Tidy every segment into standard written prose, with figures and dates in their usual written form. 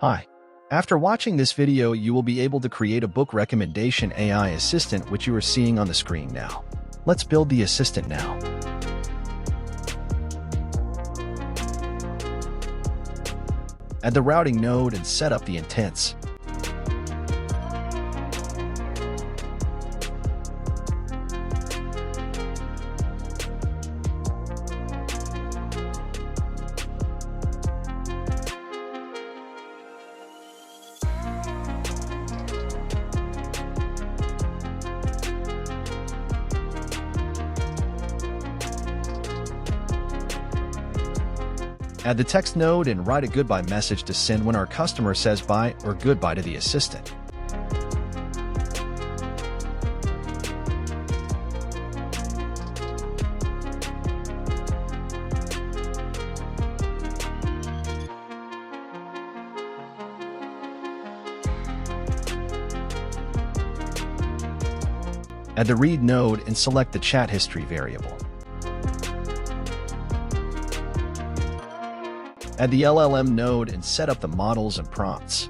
Hi. After watching this video, you will be able to create a book recommendation AI assistant which you are seeing on the screen now. Let's build the assistant now. Add the routing node and set up the intents. Add the text node and write a goodbye message to send when our customer says bye or goodbye to the assistant. Add the read node and select the chat history variable. Add the LLM node and set up the models and prompts.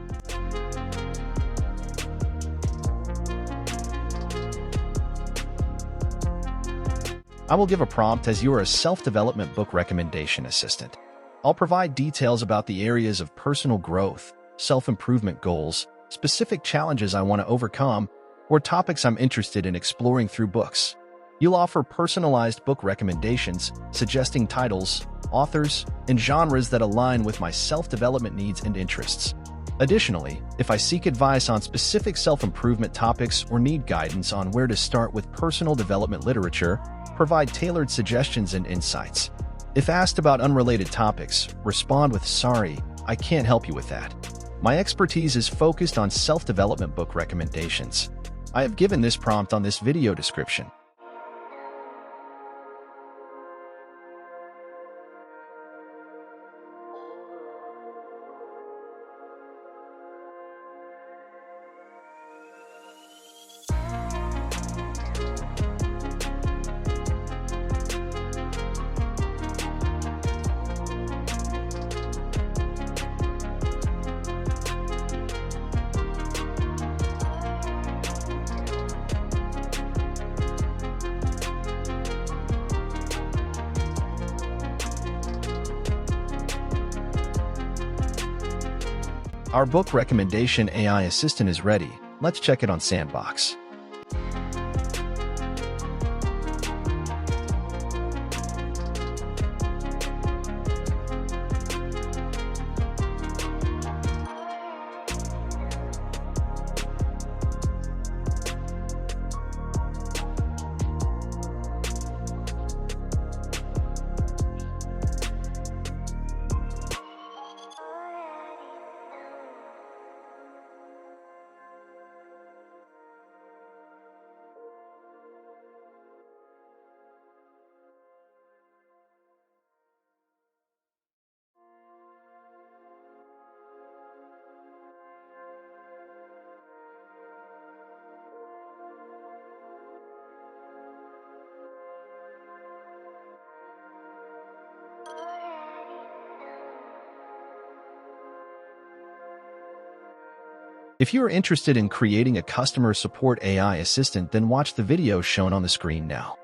I will give a prompt as you are a self-development book recommendation assistant. I'll provide details about the areas of personal growth, self-improvement goals, specific challenges I want to overcome, or topics I'm interested in exploring through books. You'll offer personalized book recommendations, suggesting titles, authors, and genres that align with my self-development needs and interests. Additionally, if I seek advice on specific self-improvement topics or need guidance on where to start with personal development literature, provide tailored suggestions and insights. If asked about unrelated topics, respond with "Sorry, I can't help you with that." My expertise is focused on self-development book recommendations. I have given this prompt on this video description. Our book recommendation AI assistant is ready. Let's check it on Sandbox. If you are interested in creating a customer support AI assistant, then watch the video shown on the screen now.